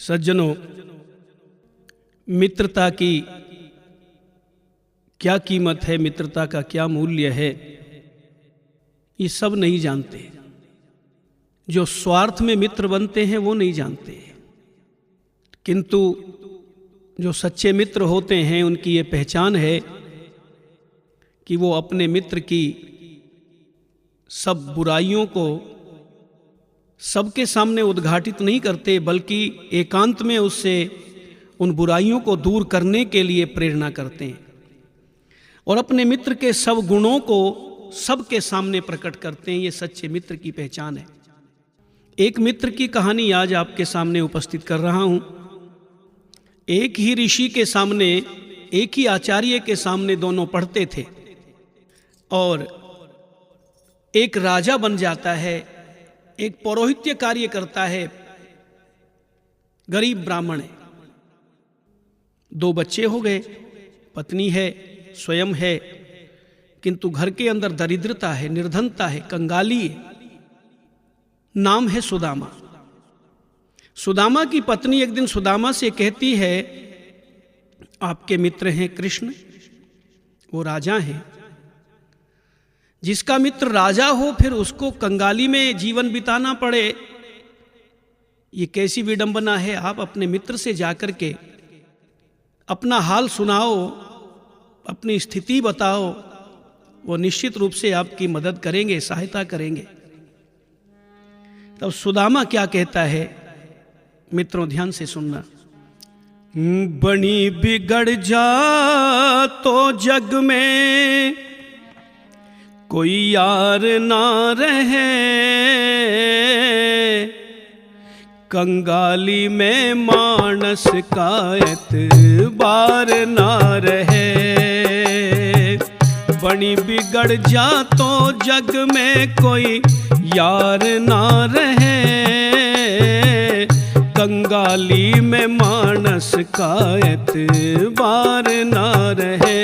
सज्जनों, मित्रता की क्या कीमत है, मित्रता का क्या मूल्य है, ये सब नहीं जानते। जो स्वार्थ में मित्र बनते हैं वो नहीं जानते, किंतु जो सच्चे मित्र होते हैं उनकी ये पहचान है कि वो अपने मित्र की सब बुराइयों को सबके सामने उद्घाटित नहीं करते, बल्कि एकांत में उससे उन बुराइयों को दूर करने के लिए प्रेरणा करते हैं और अपने मित्र के सब गुणों को सबके सामने प्रकट करते हैं। ये सच्चे मित्र की पहचान है। एक मित्र की कहानी आज आपके सामने उपस्थित कर रहा हूं। एक ही ऋषि के सामने, एक ही आचार्य के सामने दोनों पढ़ते थे और एक राजा बन जाता है, एक पौरोहित्य कार्य करता है, गरीब ब्राह्मण है। 2 बच्चे हो गए, पत्नी है, स्वयं है, किंतु घर के अंदर दरिद्रता है, निर्धनता है, कंगाली है। नाम है सुदामा। सुदामा की पत्नी एक दिन सुदामा से कहती है, आपके मित्र हैं कृष्ण, वो राजा हैं। जिसका मित्र राजा हो फिर उसको कंगाली में जीवन बिताना पड़े, ये कैसी विडंबना है। आप अपने मित्र से जाकर के अपना हाल सुनाओ, अपनी स्थिति बताओ, वो निश्चित रूप से आपकी मदद करेंगे, सहायता करेंगे। तब सुदामा क्या कहता है, मित्रों ध्यान से सुनना। बनी बिगड़ जा तो जग में कोई यार ना रहे, कंगाली में मानस का एतबार ना रहे। बनी बिगड़ जा तो जग में कोई यार ना रहे, कंगाली में मानस का एतबार ना रहे।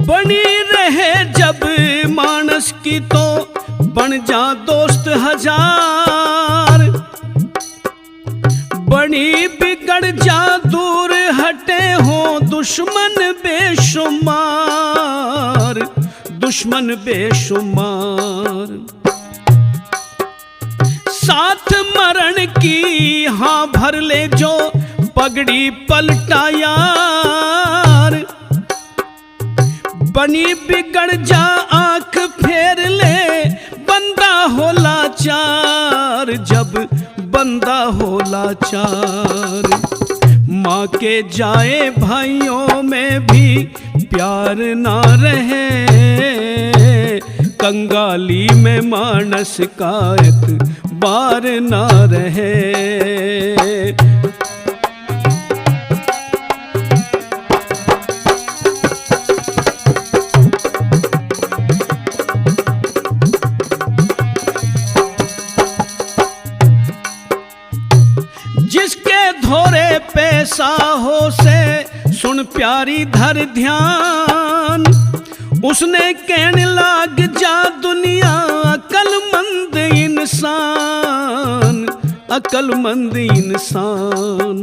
बनी रहे जब मानस की तो बन जा दोस्त हजार, बनी बिगड़ जा दूर हटे हो दुश्मन बेशुमार, दुश्मन बेशुमार। साथ मरण की हाँ भर ले जो पगड़ी पलटा यार, बनी बिगड़ जा आंख फेर ले बंदा हो लाचार, जब बंदा हो लाचार। माँ के जाए भाइयों में भी प्यार ना रहे, कंगाली में मानस का एतबार ना रहे। धोरे पैसा हो से सुन प्यारी धर ध्यान, उसने कहने लाग जा दुनिया अकलमंद इंसान, अकलमंद इंसान।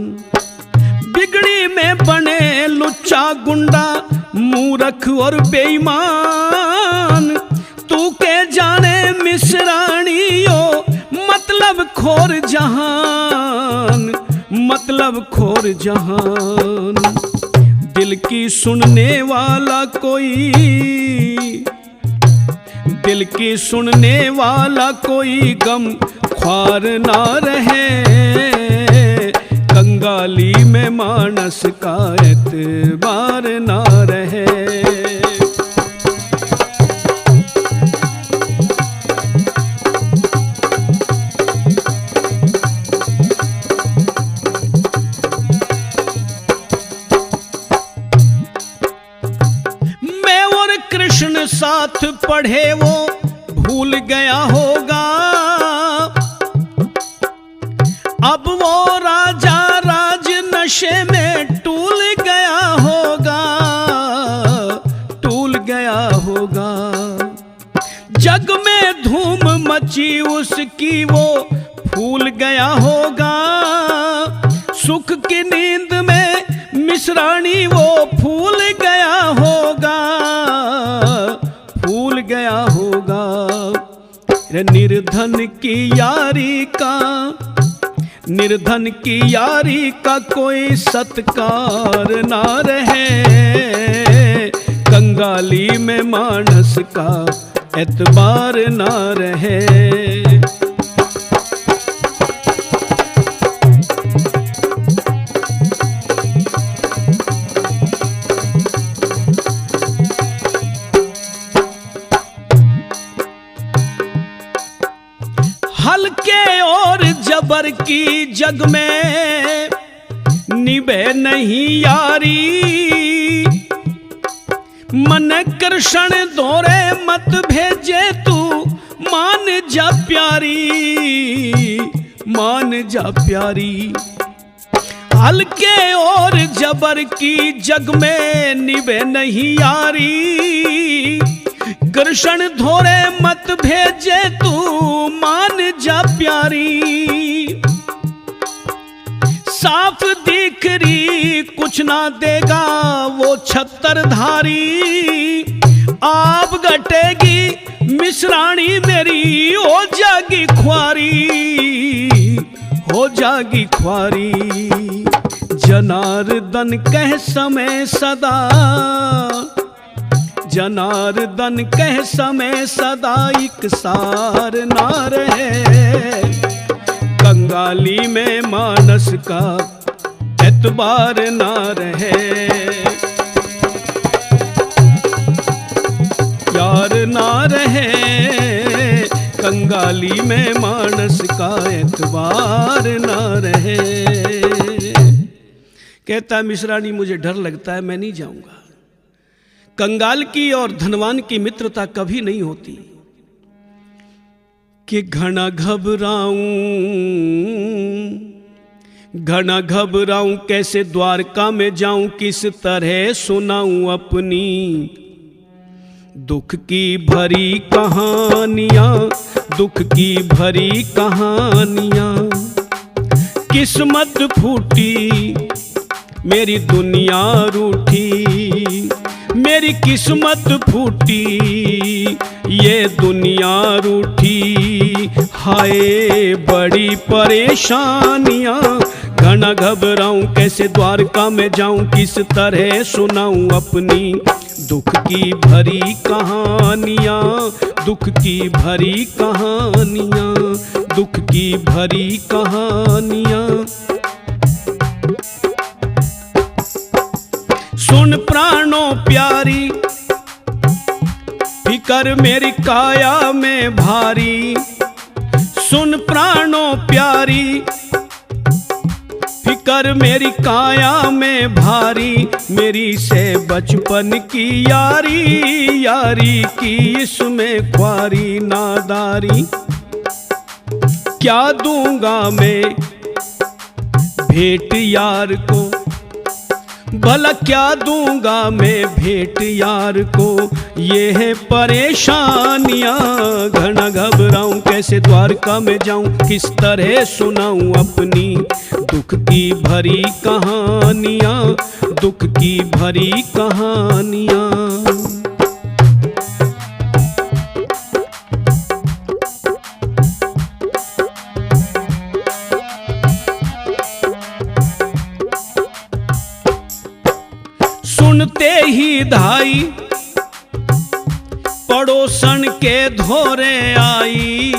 बिगड़ी में बने लुच्चा गुंडा मूर्ख और बेईमान, तू के जाने मिसरानियो मतलब खोर जहान, मतलब खोर जहान। दिल की सुनने वाला कोई, दिल की सुनने वाला कोई गम ख्वार ना रहे, कंगाली में मानस का एतबार ना रहे। कृष्ण साथ पढ़े वो भूल गया होगा, अब वो राजा राज नशे में टूल गया होगा, टूल गया होगा। जग में धूम मची उसकी वो फूल गया होगा। सुख की नींद में मिश्राणी वो फूल गया होगा, फूल गया होगा। निर्धन की यारी का, निर्धन की यारी का कोई सत्कार ना रहे। कंगाली में मानस का एतबार ना रहे। हल्के और जबर की जग में निभे नहीं यारी। मन कृष्ण दोरे मत भेजे तू मान जा प्यारी, मान जा प्यारी। हल्के और जबर की जग में निभे नहीं यारी। कृष्ण धोरे मत भेजे तू मान जा प्यारी। साफ दिख रही कुछ ना देगा वो छत्रधारी। आप घटेगी मिश्राणी मेरी हो जागी ख्वारी, हो जागी ख्वारी। जनार्दन कह समय सदा, जनार्दन कह समय सदा इकसार ना रहे। कंगाली में मानस का एतबार ना रहे। यार ना रहे, कंगाली में मानस का एतबार ना रहे। कहता मिश्राणी मुझे डर लगता है, मैं नहीं जाऊंगा। कंगाल की और धनवान की मित्रता कभी नहीं होती। कि घना घबराऊं, घना घबराऊं कैसे द्वारका में जाऊं। किस तरह सुनाऊं अपनी दुख की भरी कहानियां, दुख की भरी कहानियां। किस्मत फूटी मेरी दुनिया रूठी, मेरी किस्मत फूटी ये दुनिया रूठी। हाय बड़ी परेशानियां, घना घबराऊं कैसे द्वारका में जाऊं। किस तरह सुनाऊं अपनी दुख की भरी कहानियां, दुख की भरी कहानियां, दुख की भरी कहानियां। सुन प्राणों प्यारी फिकर मेरी काया में भारी। सुन प्राणों प्यारी फिकर मेरी काया में भारी। मेरी से बचपन की यारी, यारी की इसमें ख्वारी नादारी। क्या दूंगा मैं भेंट यार को, भला क्या दूंगा मैं भेंट यार को। ये है परेशानियां, घना घबराऊं कैसे द्वारका में जाऊं। किस तरह सुनाऊं अपनी दुख की भरी कहानियां, दुख की भरी कहानियां। सुनते ही धाई पड़ोसन के धोरे आई।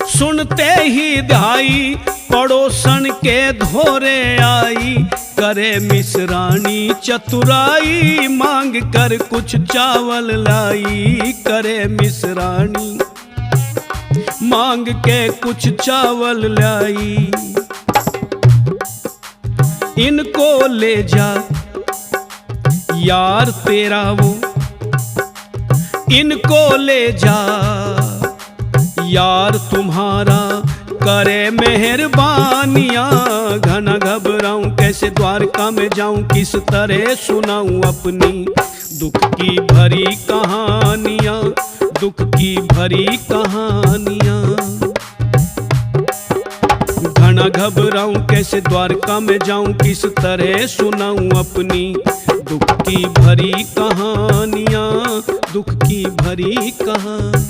सुनते ही धाई पड़ोसन के धोरे आई। करे मिश्राणी चतुराई मांग कर कुछ चावल लाई। करे मिश्राणी मांग के कुछ चावल लाई। इनको ले जा यार तेरा वो, इनको ले जा यार तुम्हारा करे मेहरबानियां। घना घबराऊं कैसे द्वारका में जाऊं, किस तरह सुनाऊं अपनी दुख की भरी कहानियां, दुख की भरी कहानियां। घना घबराऊं कैसे द्वारका में जाऊं, किस तरह सुनाऊं अपनी दुख की भरी कहानियां, दुख की भरी कहानी।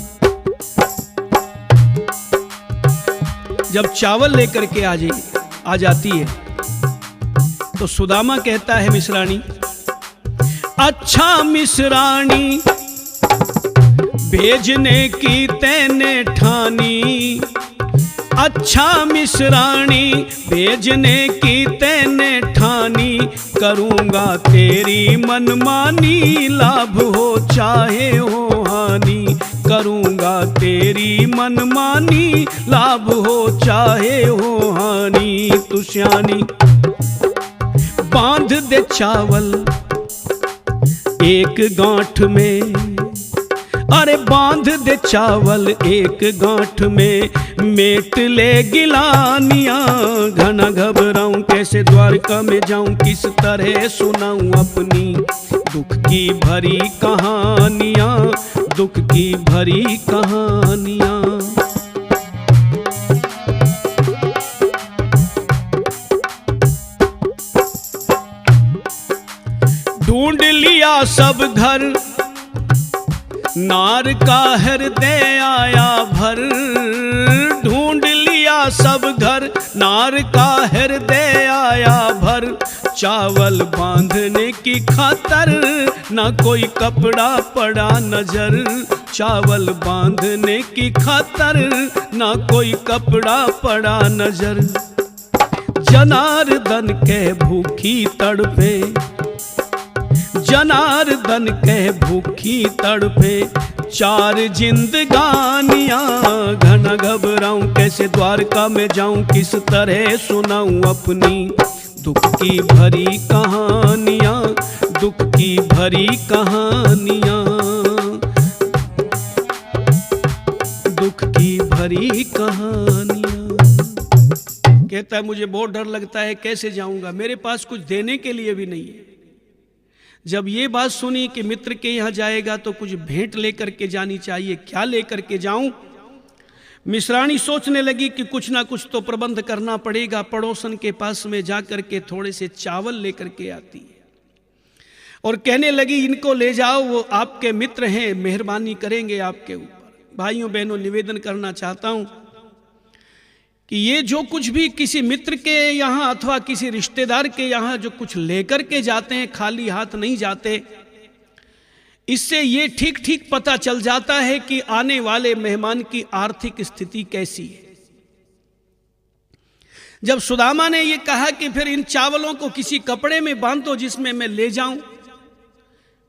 जब चावल लेकर के आ जाती है तो सुदामा कहता है मिश्राणी, अच्छा मिश्राणी भेजने की तैने ठानी, अच्छा मिश्राणी भेजने की तैने ठानी। करूँगा तेरी मनमानी, लाभ हो चाहे हो हानि। करूँगा तेरी मनमानी, लाभ हो चाहे हो हानि। तू श्यानी बांध दे चावल एक गांठ में, अरे बांध दे चावल एक गांठ में, मेट ले गिलानियां। घना घबराऊं कैसे द्वारका में जाऊं, किस तरह सुनाऊं अपनी दुख की भरी कहानियां, दुख की भरी कहानियां। ढूंढ लिया सब घर, नार का हृदय आया भर। ढूंढ लिया सब घर, नार का हृदय आया भर। चावल बांधने की खातर ना कोई कपड़ा पड़ा नजर। चावल बांधने की खातर ना कोई कपड़ा पड़ा नजर। जनार्दन के भूखी तड़पे, जनार्दन कह भूखी तड़पे चार जिंदगानियां। घना घबराऊं कैसे द्वारका में जाऊं, किस तरह सुनाऊं अपनी दुख की भरी कहानियां, दुख की भरी कहानियां, दुख की भरी कहानियां। कहता है मुझे बहुत डर लगता है, कैसे जाऊंगा, मेरे पास कुछ देने के लिए भी नहीं है। जब ये बात सुनी कि मित्र के यहाँ जाएगा तो कुछ भेंट लेकर के जानी चाहिए, क्या लेकर के जाऊं। मिश्राणी सोचने लगी कि कुछ ना कुछ तो प्रबंध करना पड़ेगा। पड़ोसन के पास में जाकर के थोड़े से चावल लेकर के आती है और कहने लगी इनको ले जाओ, वो आपके मित्र हैं, मेहरबानी करेंगे आपके ऊपर। भाइयों बहनों, निवेदन करना चाहता हूं कि ये जो कुछ भी किसी मित्र के यहाँ अथवा किसी रिश्तेदार के यहाँ जो कुछ लेकर के जाते हैं, खाली हाथ नहीं जाते। इससे ये ठीक ठीक पता चल जाता है कि आने वाले मेहमान की आर्थिक स्थिति कैसी है। जब सुदामा ने ये कहा कि फिर इन चावलों को किसी कपड़े में बांधो जिसमें मैं ले जाऊं,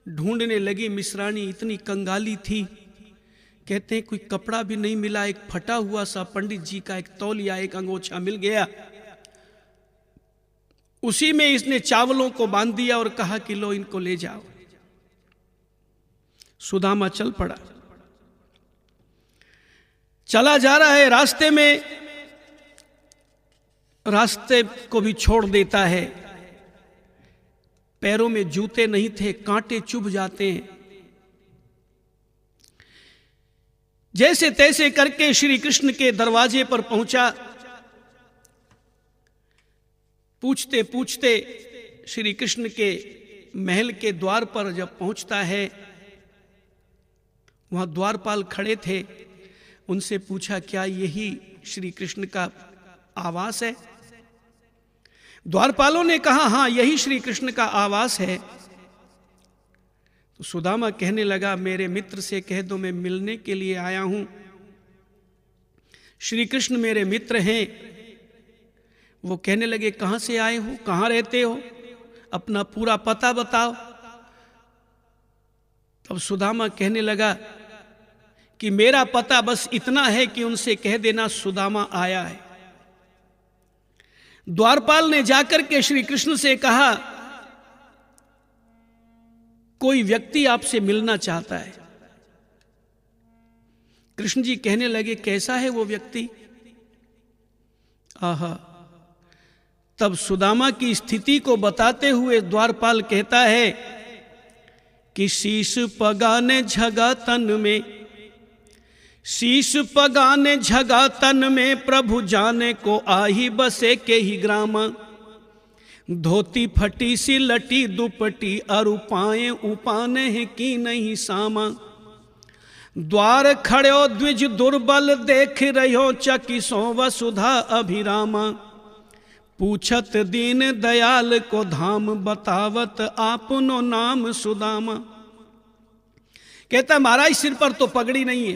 ढूंढने लगी मिश्राणी, इतनी कंगाली थी। कहते हैं कोई कपड़ा भी नहीं मिला, एक फटा हुआ सा पंडित जी का एक तौलिया, एक अंगोछा मिल गया। उसी में इसने चावलों को बांध दिया और कहा कि लो इनको ले जाओ। सुदामा चल पड़ा, चला जा रहा है। रास्ते में रास्ते को भी छोड़ देता है। पैरों में जूते नहीं थे, कांटे चुभ जाते हैं। जैसे तैसे करके श्री कृष्ण के दरवाजे पर पहुंचा। पूछते पूछते श्री कृष्ण के महल के द्वार पर जब पहुंचता है, वहां द्वारपाल खड़े थे। उनसे पूछा क्या यही श्री कृष्ण का आवास है? द्वारपालों ने कहा हां, यही श्री कृष्ण का आवास है। तो सुदामा कहने लगा मेरे मित्र से कह दो मैं मिलने के लिए आया हूं। श्री कृष्ण मेरे मित्र हैं। वो कहने लगे कहां से आए हो, कहां रहते हो, अपना पूरा पता बताओ। तब सुदामा कहने लगा कि मेरा पता बस इतना है कि उनसे कह देना सुदामा आया है। द्वारपाल ने जाकर के श्री कृष्ण से कहा कोई व्यक्ति आपसे मिलना चाहता है। कृष्ण जी कहने लगे कैसा है वो व्यक्ति? आहा, तब सुदामा की स्थिति को बताते हुए द्वारपाल कहता है कि शीश पगाने झगा तन में, शीश पगाने झगा तन में, प्रभु जाने को आही बसे के ही ग्राम। धोती फटी सी लटी दुपटी, अरु पाए उपाने हैं की नहीं सामा। द्वार खड़ो द्विज दुर्बल, देख रहो चकिसो वसुधा अभिरामा। पूछत दीन दयाल को धाम, बतावत आपनो नाम सुदामा। कहता महाराज सिर पर तो पगड़ी नहीं है,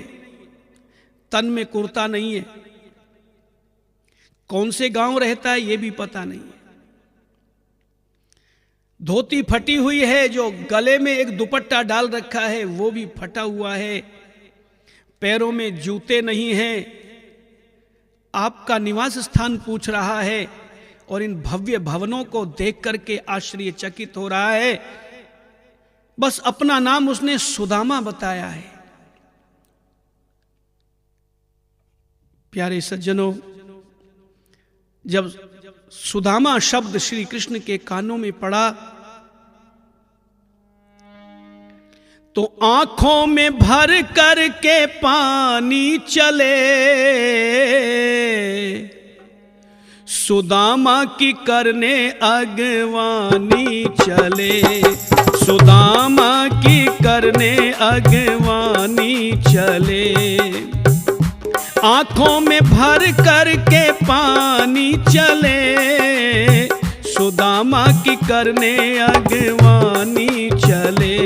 तन में कुर्ता नहीं है, कौन से गांव रहता है ये भी पता नहीं है, धोती फटी हुई है, जो गले में एक दुपट्टा डाल रखा है वो भी फटा हुआ है, पैरों में जूते नहीं हैं, आपका निवास स्थान पूछ रहा है और इन भव्य भवनों को देख करके आश्चर्यचकित हो रहा है। बस अपना नाम उसने सुदामा बताया है। प्यारे सज्जनों, जब सुदामा शब्द श्री कृष्ण के कानों में पड़ा तो आंखों में भर करके पानी चले, सुदामा की करने अगवानी चले, सुदामा की करने अगवानी चले। आंखों में भर करके पानी चले, सुदामा की करने अगवानी चले,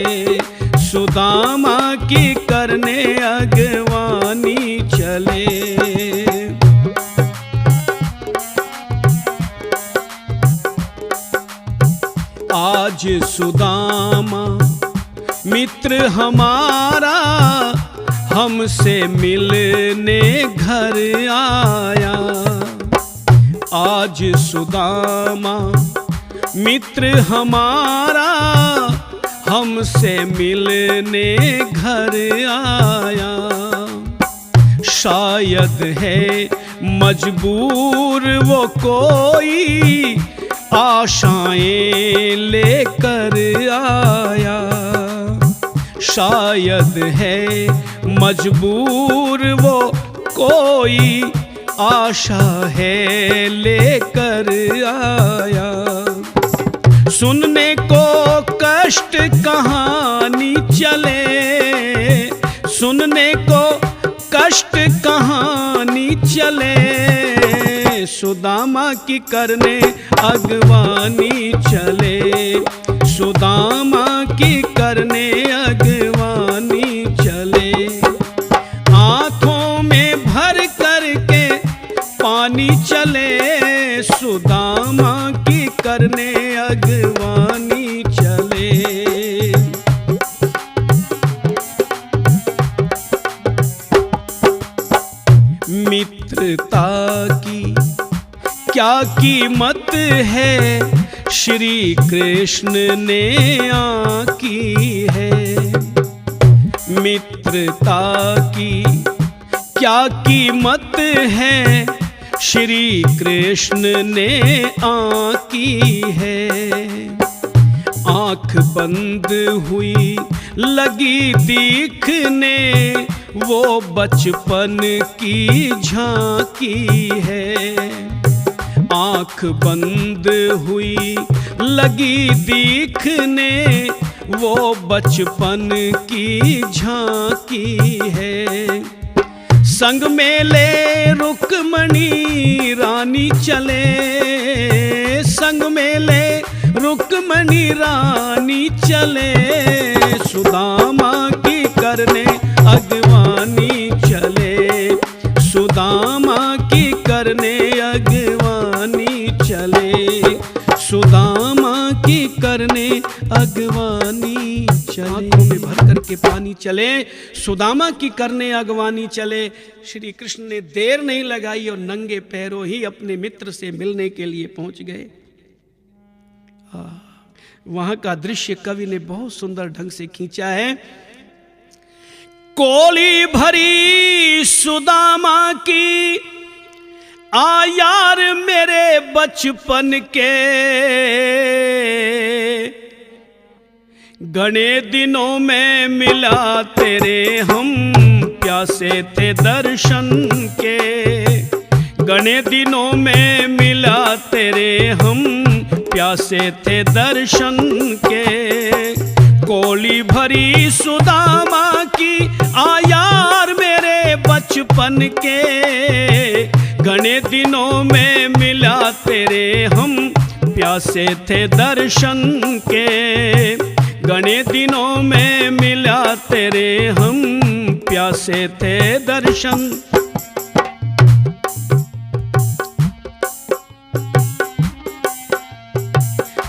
सुदामा की करने अगवानी चले। आज सुदामा मित्र हमारा, हमसे मिलने घर आया। आज सुदामा मित्र हमारा, हमसे मिलने घर आया। शायद है मजबूर वो कोई, आशाएं लेकर आया। शायद है मजबूर वो कोई, आशा है लेकर आया। सुनने को कष्ट कहानी चले, सुनने को कष्ट कहानी चले, सुदामा की करने अगवानी चले, सुदामा की करने अगवानी चले। आंखों में भर करके पानी चले, सुदामा की करने अगवानी चले। मित्रता की क्या कीमत है, श्री कृष्ण ने आकी है। मित्रता की क्या कीमत है, श्री कृष्ण ने आकी है। आँख बंद हुई लगी दिखने, वो बचपन की झांकी है। आँख बंद हुई लगी दिखने, वो बचपन की झांकी है। संग में ले रुक्मणी रानी चले, संग में ले रुक्मणी रानी चले, सुदामा की करने अगवानी चले, सुदामा की करने अगवानी चले, सुदामा की करने अगवानी चले। आंखों में भर करके पानी चले, सुदामा की करने अगवानी चले। श्री कृष्ण ने देर नहीं लगाई और नंगे पैरों ही अपने मित्र से मिलने के लिए पहुंच गए। वहां का दृश्य कवि ने बहुत सुंदर ढंग से खींचा है। कोली भरी सुदामा की आ यार मेरे बचपन के, घने दिनों में मिला तेरे हम, प्यासे थे दर्शन के। घने दिनों में मिला तेरे हम, प्यासे थे दर्शन के। कोली भरी सुदामा की आ यार मेरे बचपन के, घने दिनों में मिला तेरे हम, प्यासे थे दर्शन के। घने दिनों में मिला तेरे हम, प्यासे थे दर्शन।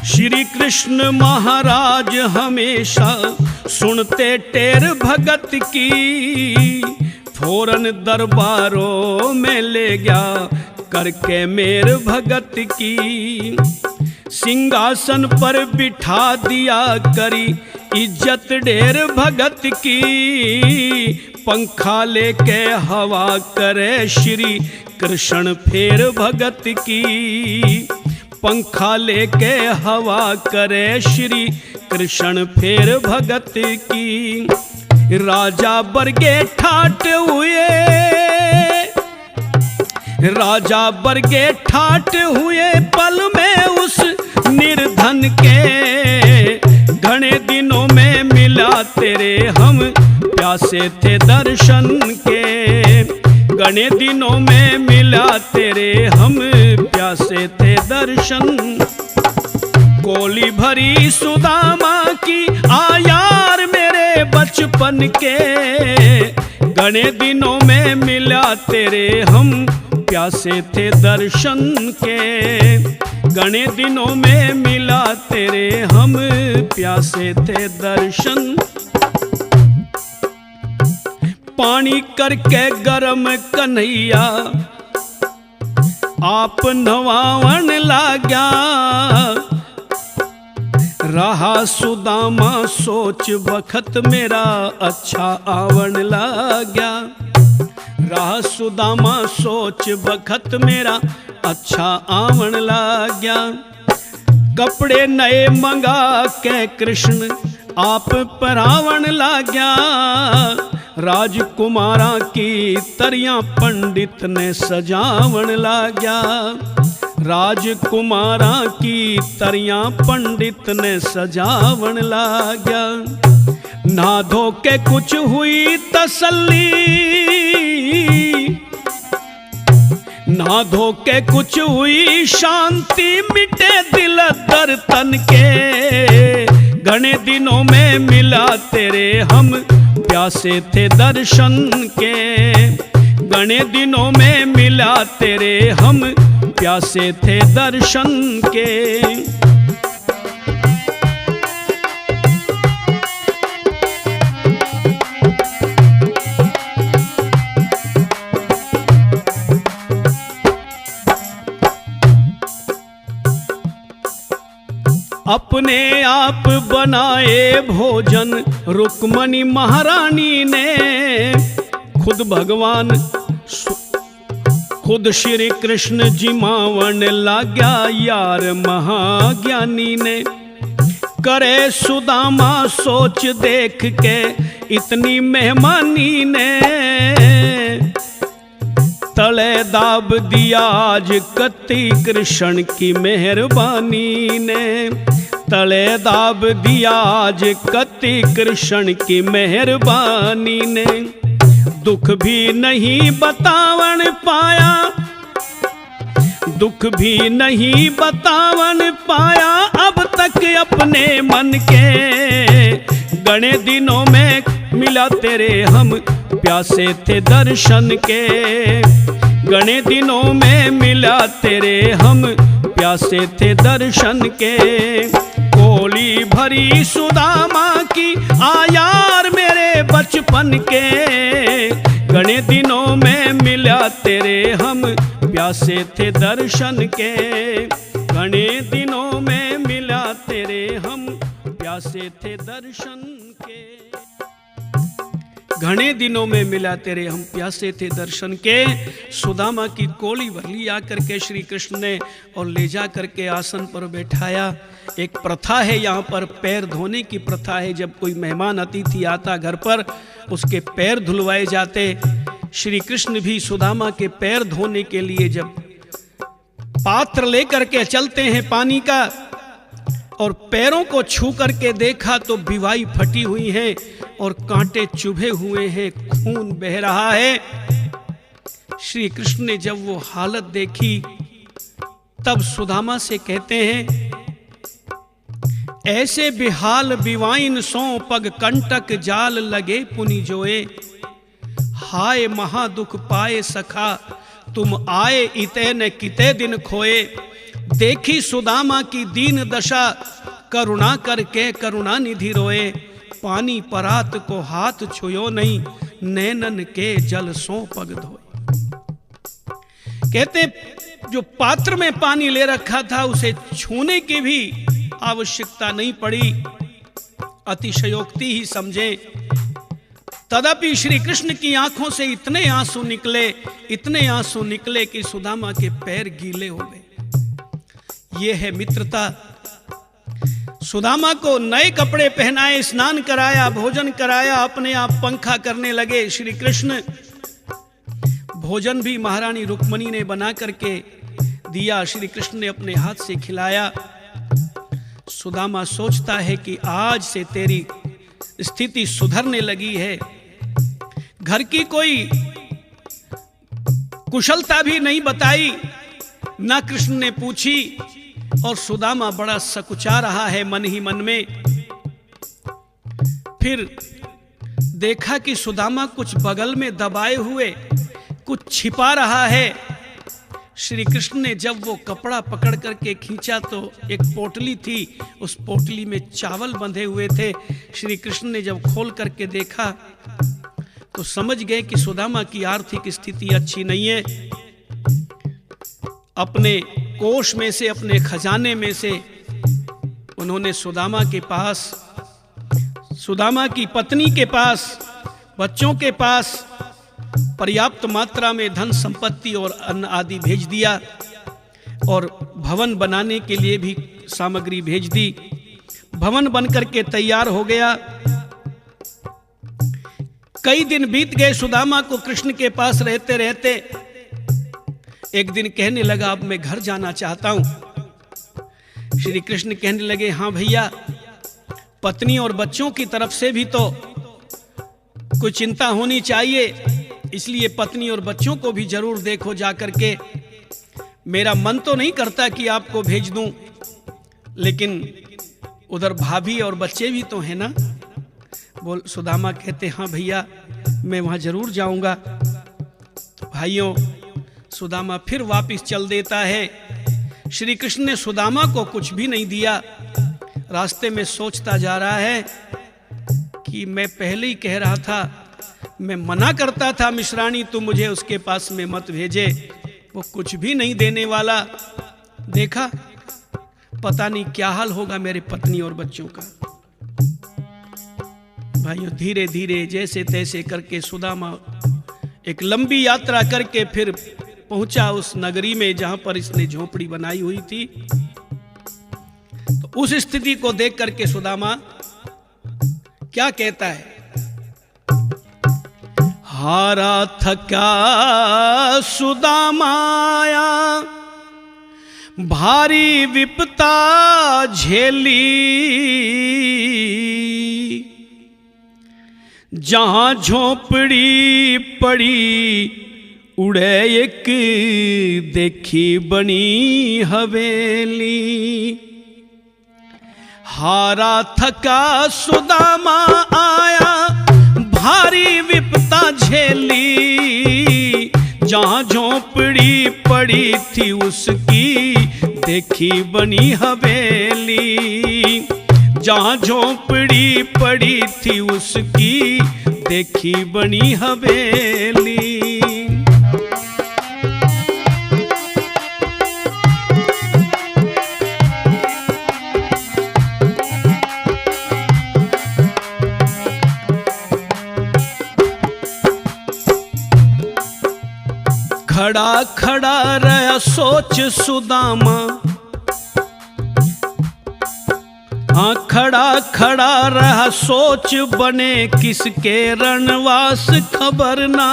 श्री कृष्ण महाराज हमेशा सुनते टेर भगत की, फौरन दरबारों में ले गया करके मेर भगत की। सिंहासन पर बिठा दिया करी इज्जत ढेर भगत की, पंखा लेके हवा करे श्री कृष्ण फेर भगत की। पंखा लेके हवा करे श्री कृष्ण फेर भगत की। राजा बरगे ठाट हुए, राजा बरगे ठाट हुए पल में उस निर्धन के। घने दिनों में मिला तेरे हम, प्यासे थे दर्शन के। घने दिनों में मिला तेरे हम, प्यासे थे दर्शन। कोली भरी सुदामा की आ यार मेरे बचपन के, घने दिनों में मिला तेरे हम, प्यासे थे दर्शन के। घने दिनों में मिला तेरे हम, प्यासे थे दर्शन। पानी करके गरम कन्हैया आप नवावन लाग्या। रहा सुदामा सोच बखत मेरा अच्छा आवन लाग्या। रहा सुदामा सोच बखत मेरा अच्छा आवन लाग्या। कपड़े नए मंगा के कृष्ण आप परावन लाग्या। राजकुमारा की तरियां पंडित ने सजावन लाग्या। राजकुमारा की तरियां पंडित ने सजावन लाग्या। ना धो के कुछ हुई तसल्ली, ना धो के कुछ हुई शांति, मिटे दिल दर तन के। घने दिनों में मिला तेरे हम, प्यासे थे दर्शन के। घने दिनों में मिला तेरे हम, प्यासे थे दर्शन के। अपने आप बनाए भोजन रुक्मणी महारानी ने। खुद भगवान खुद श्री कृष्ण जिमावन लाग्या यार महाज्ञानी ने। करे सुदामा सोच देख के इतनी मेहमानी ने। तले दाब दिया आज कति कृष्ण की मेहरबानी ने। तले दाब दिया आज कति कृष्ण की मेहरबानी ने। दुख भी नहीं बतावन पाया, दुख भी नहीं बतावन पाया अब तक अपने मन के। घने दिनों में मिला तेरे हम, प्यासे थे दर्शन के। घने दिनों में मिला तेरे हम, प्यासे थे दर्शन के। कोली भरी सुदामा की आ यार मेरे बचपन के। घने दिनों में मिला तेरे हम, प्यासे थे दर्शन के। घने दिनों में मिला तेरे हम, प्यासे थे दर्शन के। घने दिनों में मिला तेरे, हम प्यासे थे दर्शन के। सुदामा की कोली भर ली आकर के श्री कृष्ण ने और ले जा करके आसन पर बैठाया। एक प्रथा है यहाँ पर, पैर धोने की प्रथा है। जब कोई मेहमान अतिथि आता घर पर, उसके पैर धुलवाए जाते। श्री कृष्ण भी सुदामा के पैर धोने के लिए जब पात्र लेकर के चलते हैं पानी का, और पैरों को छू करके देखा तो बिवाई फटी हुई है और कांटे चुभे हुए हैं, खून बह रहा है। श्री कृष्ण ने जब वो हालत देखी तब सुदामा से कहते हैं, ऐसे बिहाल बिवाइन सो पग कंटक जाल लगे पुनि जोए। हाय महादुख पाए सखा तुम आए इते न किते दिन खोए। देखी सुदामा की दीन दशा करुणा करके करुणा निधि रोए। पानी परात को हाथ छुयो नहीं, नैनन के जल सो पग धोए। कहते जो पात्र में पानी ले रखा था उसे छूने की भी आवश्यकता नहीं पड़ी, अतिशयोक्ति ही समझे। तदपि श्री कृष्ण की आंखों से इतने आंसू निकले कि सुदामा के पैर गीले हो गए। ये है मित्रता। सुदामा को नए कपड़े पहनाए, स्नान कराया, भोजन कराया, अपने आप पंखा करने लगे श्री कृष्ण। भोजन भी महारानी रुक्मणी ने बना करके दिया, श्री कृष्ण ने अपने हाथ से खिलाया। सुदामा सोचता है कि आज से तेरी स्थिति सुधरने लगी है। घर की कोई कुशलता भी नहीं बताई, ना कृष्ण ने पूछी, और सुदामा बड़ा सकुचा रहा है मन ही मन में। फिर देखा कि सुदामा कुछ बगल में दबाए हुए कुछ छिपा रहा है। श्री कृष्ण ने जब वो कपड़ा पकड़ करके खींचा तो एक पोटली थी, उस पोटली में चावल बंधे हुए थे। श्री कृष्ण ने जब खोल करके देखा तो समझ गए कि सुदामा की आर्थिक स्थिति अच्छी नहीं है। अपने कोष में से, अपने खजाने में से उन्होंने सुदामा के पास, सुदामा की पत्नी के पास, बच्चों के पास पर्याप्त मात्रा में धन संपत्ति और अन्न आदि भेज दिया, और भवन बनाने के लिए भी सामग्री भेज दी। भवन बनकर के तैयार हो गया। कई दिन बीत गए सुदामा को कृष्ण के पास रहते रहते। एक दिन कहने लगा, अब मैं घर जाना चाहता हूं। श्री कृष्ण कहने लगे, हाँ भैया, पत्नी और बच्चों की तरफ से भी तो कोई चिंता होनी चाहिए, इसलिए पत्नी और बच्चों को भी जरूर देखो जाकर के। मेरा मन तो नहीं करता कि आपको भेज दूं, लेकिन उधर भाभी और बच्चे भी तो हैं ना। बोल सुदामा कहते, हाँ भैया, मैं वहां जरूर जाऊंगा। तो भाइयों, सुदामा फिर वापस चल देता है। श्री कृष्ण ने सुदामा को कुछ भी नहीं दिया। रास्ते में सोचता जा रहा है कि मैं पहले ही कह रहा था, मैं मना करता था मिश्राणी तू मुझे उसके पास में मत भेजे, वो कुछ भी नहीं देने वाला। देखा, पता नहीं क्या हाल होगा मेरे पत्नी और बच्चों का। भाइयों, धीरे धीरे जैसे तैसे करके सुदामा एक लंबी यात्रा करके फिर पहुंचा उस नगरी में जहां पर इसने झोपड़ी बनाई हुई थी। तो उस स्थिति को देख करके सुदामा क्या कहता है, हारा थका सुदामाया भारी विपता झेली, जहां झोपड़ी पड़ी उड़े एक देखी बनी हवेली। हारा थका सुदामा आया भारी विपता झेली, जहां झोपड़ी पड़ी थी उसकी देखी बनी हवेली। जहां झोपड़ी पड़ी थी उसकी देखी बनी हवेली। खड़ा रहा सोच सुदामा, हाँ खड़ा खड़ा रहा सोच, बने किसके रणवास खबर ना।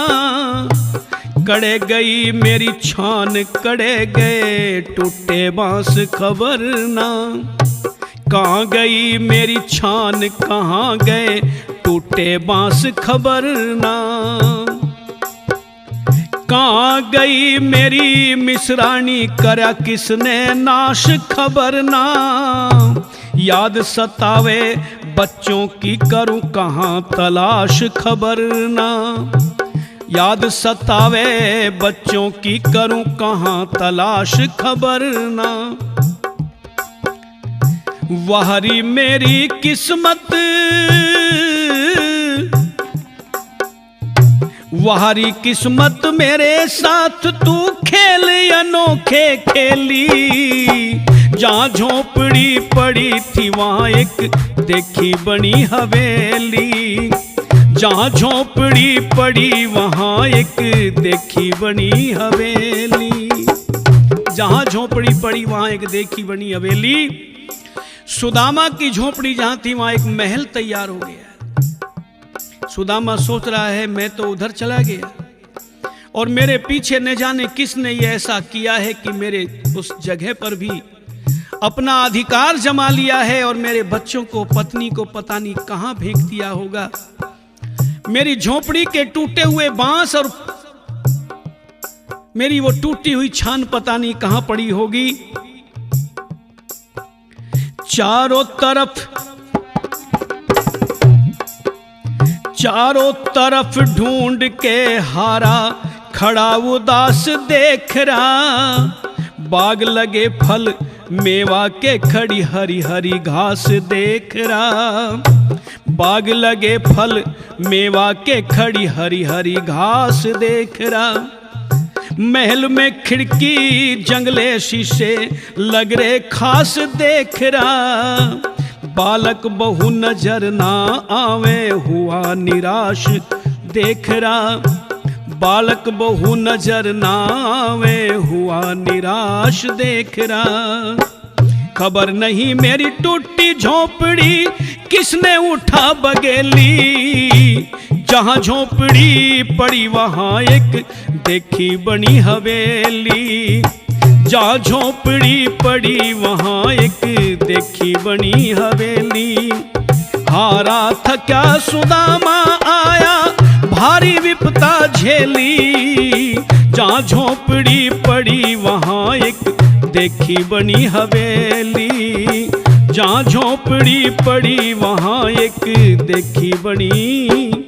कड़े गई मेरी छान, कड़े गए टूटे बांस खबर ना। कहाँ गई मेरी छान, कहाँ गए टूटे बांस खबर ना। कहाँ गई मेरी मिसरानी, करा किसने नाश खबर ना। याद सतावे बच्चों की, करूं कहाँ तलाश खबर ना। याद सतावे बच्चों की, करूं कहाँ तलाश खबर ना। वहरी मेरी किस्मत, वहरी किस्मत मेरे साथ तू खेल अनोखे खेली। जहाँ झोपड़ी पड़ी थी वहाँ एक देखी बनी हवेली। जहाँ झोपड़ी पड़ी वहाँ एक देखी बनी हवेली। जहाँ झोपड़ी पड़ी वहाँ एक देखी बनी हवेली। सुदामा की झोपड़ी जहाँ थी वहाँ एक महल तैयार हो गया। सुदामा सोच रहा है मैं तो उधर चला गया और मेरे पीछे न जाने किसने ये ऐसा किया है कि मेरे उस जगह पर भी अपना अधिकार जमा लिया है और मेरे बच्चों को, पत्नी को पता नहीं कहाँ फेंक दिया होगा। मेरी झोपड़ी के टूटे हुए बांस और मेरी वो टूटी हुई छान पता नहीं कहाँ पड़ी होगी। चारों तरफ ढूंढ के हारा, खड़ा उदास देख रहा। बाग लगे फल मेवा के, खड़ी हरी हरी घास देख रहा। बाग लगे फल मेवा के, खड़ी हरी हरी घास देख रहा। महल में खिड़की जंगले शीशे लग रहे खास देख रहा। बालक बहु नजर ना आवे हुआ निराश देख रहा। बालक बहु नजर ना आवे हुआ निराश देख रहा। खबर नहीं मेरी टूटी झोपड़ी किसने उठा बगेली। जहाँ झोपड़ी पड़ी वहाँ एक देखी बनी हवेली। जहाँ झोपड़ी पड़ी वहाँ एक देखी बनी हवेली। हारा था क्या सुदामा आया, भारी विपता झेली। जहाँ झोपड़ी पड़ी वहाँ एक देखी बनी हवेली। जहाँ झोपड़ी पड़ी वहाँ एक देखी बनी।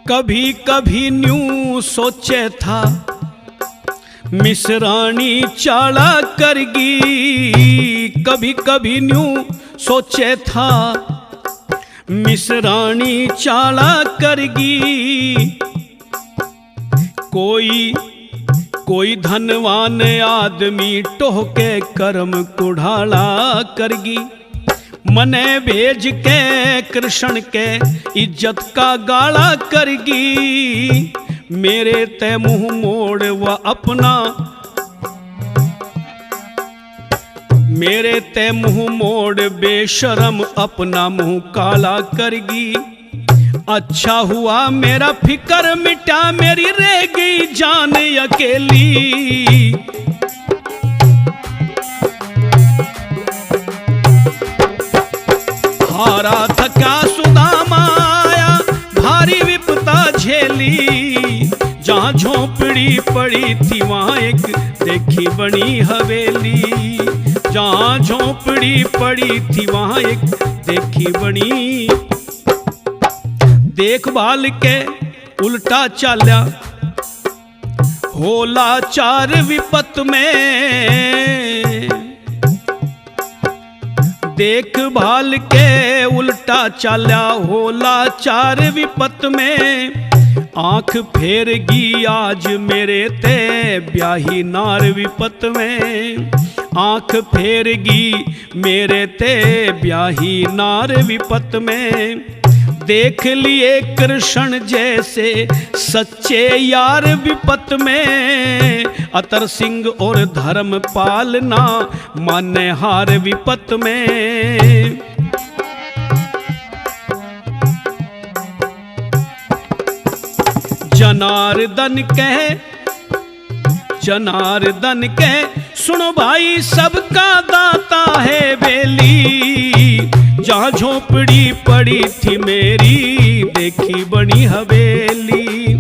कभी कभी न्यू सोचे था मिसरानी चाला करगी। कभी कभी न्यू सोचे था मिसरानी चाला करगी। कोई धनवान आदमी टोहके कर्म कुढ़ाला करगी। मने भेज के कृष्ण के इज्जत का गाला करगी। मेरे ते मुंह मोड़ व अपना, मेरे ते मुंह मोड़ बेशरम अपना मुंह काला करगी। अच्छा हुआ मेरा फिकर मिटा, मेरी रह गई जान अकेली। हारा थका सुदामा आया, भारी विपता झेली। जहाँ झोपड़ी पड़ी थी वहाँ एक देखी बनी हवेली। जहाँ झोपड़ी पड़ी थी वहाँ एक देखी बनी। देखभाल के उल्टा चाल्या होला चार विपत में। देखभाल के उल्टा चाल्या होला चार विपत में। आंख फेरगी आज मेरे ते ब्याही नार विपत में। आंख फेरगी मेरे ते ब्याही नार विपत में। देख लिए कृष्ण जैसे सच्चे यार विपत में, अतर सिंह और धर्म पालना माने हार विपत में। जनार्दन कह सुनो भाई सबका दाता है बेली, जहाँ झोपड़ी पड़ी थी मेरी देखी बनी हवेली,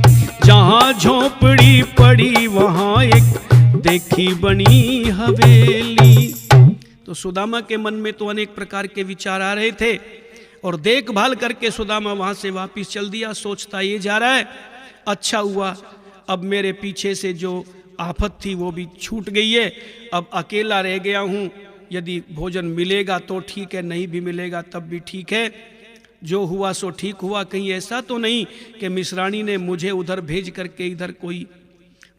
जहाँ झोपड़ी पड़ी वहाँ एक देखी बनी हवेली। तो सुदामा के मन में तो अनेक प्रकार के विचार आ रहे थे और देखभाल करके सुदामा वहाँ से वापस चल दिया। सोचता ये जा रहा है अच्छा हुआ अब मेरे पीछे से जो आफत थी वो भी छूट गई है, अब अकेला रह गया हूँ, यदि भोजन मिलेगा तो ठीक है, नहीं भी मिलेगा तब भी ठीक है, जो हुआ सो ठीक हुआ। कहीं ऐसा तो नहीं कि मिश्राणी ने मुझे उधर भेज करके इधर कोई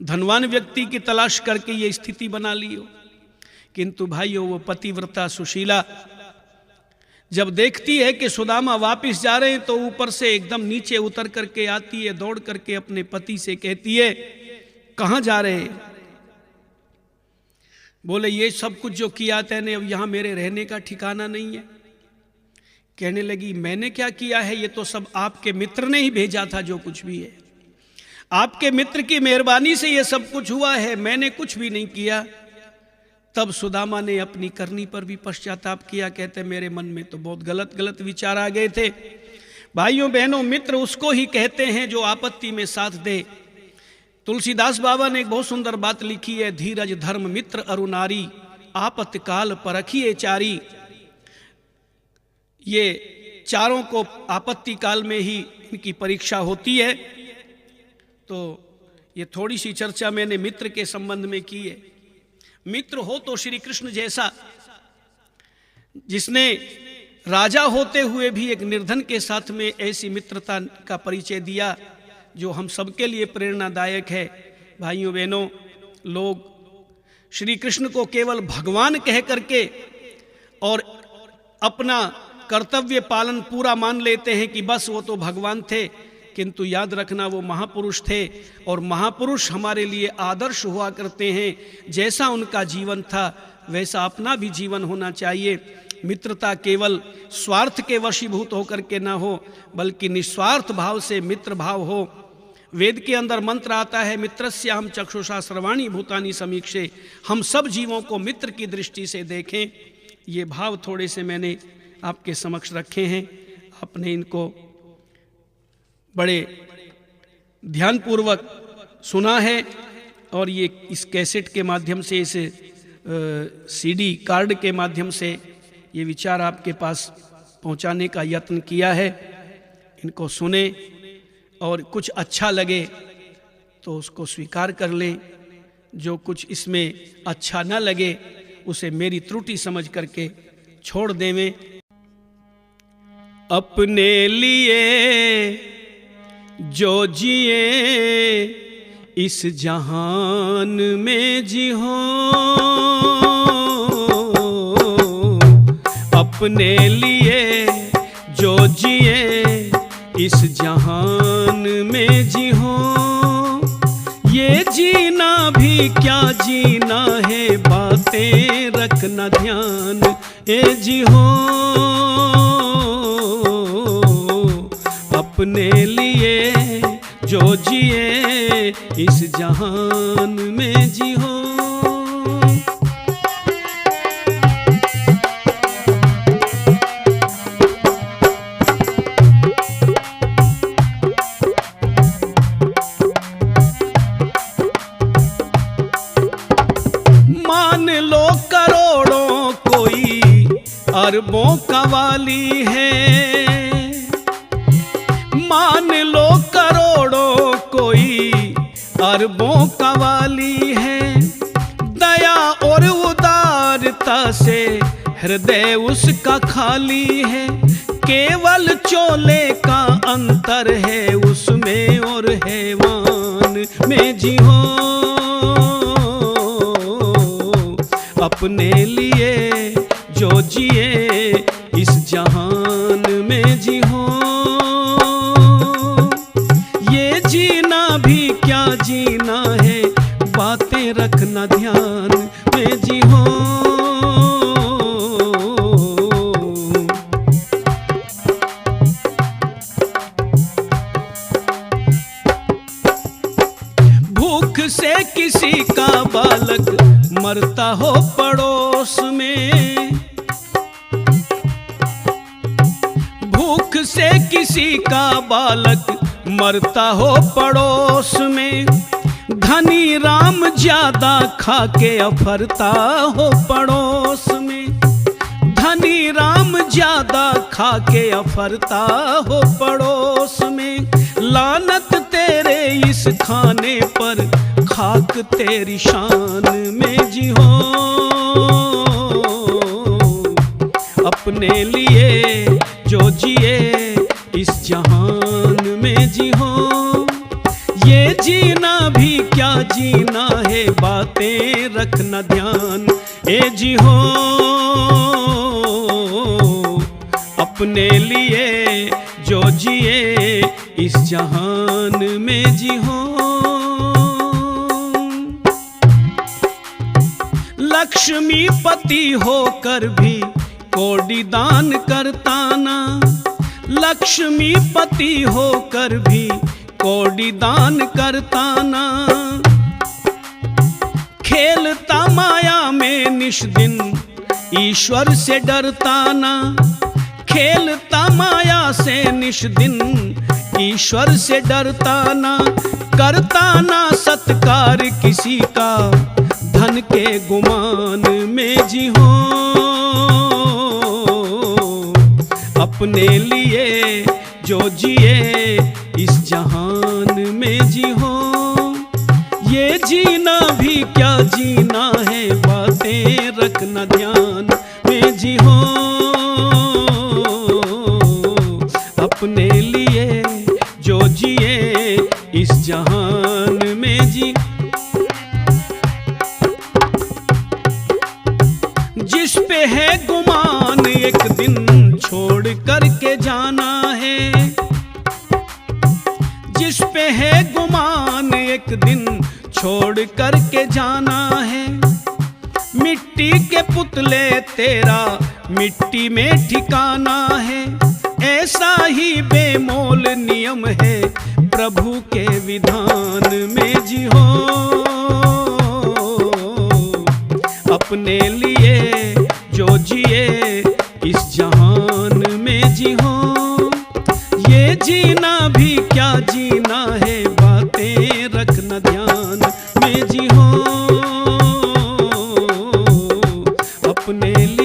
धनवान व्यक्ति की तलाश करके ये स्थिति बना ली हो। किंतु भाइयों वो पतिव्रता सुशीला जब देखती है कि सुदामा वापस जा रहे हैं तो ऊपर से एकदम नीचे उतर करके आती है, दौड़ करके अपने पति से कहती है कहाँ जा रहे हैं? बोले ये सब कुछ जो किया तैने अब यहाँ मेरे रहने का ठिकाना नहीं है। कहने लगी मैंने क्या किया है, ये तो सब आपके मित्र ने ही भेजा था, जो कुछ भी है आपके मित्र की मेहरबानी से ये सब कुछ हुआ है, मैंने कुछ भी नहीं किया। तब सुदामा ने अपनी करनी पर भी पश्चाताप किया, कहते मेरे मन में तो बहुत गलत विचार आ गए थे। भाइयों बहनों मित्र उसको ही कहते हैं जो आपत्ति में साथ दे। तुलसीदास बाबा ने एक बहुत सुंदर बात लिखी है, धीरज धर्म मित्र अरुनारी आपत्तिकाल परखिए चारी। ये चारों को आपत्ति काल में ही इनकी परीक्षा होती है। तो ये थोड़ी सी चर्चा मैंने मित्र के संबंध में की है। मित्र हो तो श्री कृष्ण जैसा, जिसने राजा होते हुए भी एक निर्धन के साथ में ऐसी मित्रता का परिचय दिया जो हम सबके लिए प्रेरणादायक है। भाइयों बहनों लोग श्री कृष्ण को केवल भगवान कह करके और अपना कर्तव्य पालन पूरा मान लेते हैं कि बस वो तो भगवान थे, किंतु याद रखना वो महापुरुष थे और महापुरुष हमारे लिए आदर्श हुआ करते हैं। जैसा उनका जीवन था वैसा अपना भी जीवन होना चाहिए। मित्रता केवल स्वार्थ के वशीभूत होकर के ना हो, बल्कि निस्वार्थ भाव से मित्र भाव हो। वेद के अंदर मंत्र आता है मित्रस्याहं चक्षुषा सर्वाणि भूतानि समीक्षे, हम सब जीवों को मित्र की दृष्टि से देखें। ये भाव थोड़े से मैंने आपके समक्ष रखे हैं, आपने इनको बड़े ध्यानपूर्वक सुना है और ये इस कैसेट के माध्यम से, इस सीडी कार्ड के माध्यम से ये विचार आपके पास पहुंचाने का यत्न किया है। इनको सुने और कुछ अच्छा लगे तो उसको स्वीकार कर लें, जो कुछ इसमें अच्छा न लगे उसे मेरी त्रुटि समझ करके छोड़ देवें। अपने लिए जो जिए इस जहान में जी हो, अपने लिए जो जिए इस जहान में जी हो, ये जीना भी क्या जीना है बातें रखना ध्यान ए जी हो। अपने लिए जो जिए इस जहान में जी हो। मान लो करोड़ों कोई अरबों का वाली है, मान लो करोड़ों कोई अरबों का वाली है, दया और उदारता से हृदय उसका खाली है, केवल चोले का अंतर है उसमें और हैवान में जी हो। अपने लिए जो जिए इस जहान में जी हो। में जी हो। भूख से किसी का बालक मरता हो पड़ोस में, भूख से किसी का बालक मरता हो पड़ोस में, धनी राम ज्यादा खा के अफरता हो पड़ोस में, धनी राम ज्यादा खा के अफरता हो पड़ोस में। लानत तेरे इस खाने पर, खाक तेरी शान में जी हो। अपने लिए जो जिए इस जहान में जी हो। ये जीना भी क्या जीना है, बातें रखना ध्यान ए जी हो। अपने लिए जो जिए इस जहान में जी हो। लक्ष्मीपति होकर भी कोटि दान करता ना, लक्ष्मीपति होकर भी कोटि दान करता ना। खेलता माया में निष्दिन ईश्वर से डरता ना, खेलता माया से निष्दिन ईश्वर से डरता ना। करता ना सत्कार किसी का, धन के गुमान में जी हो। अपने लिए जो जिए इस जहान में जी हो। ये जीना भी क्या जीना है, बातें रखना ध्यान में जी हो। अपने लिए जो जिए इस जहान में जी। जिस पे है गुमान एक दिन छोड़ करके जाना है, जिस पे है गुमान एक दिन छोड़ करके जाना है। मिट्टी के पुतले तेरा मिट्टी में ठिकाना है, ऐसा ही बेमोल नियम है प्रभु के विधान में जी हो। अपने लिए जो जिए इस जहान में जी हो। ये जीना भी क्या जीना है, बातें रखना ध्यान में जी हो। अपने लिए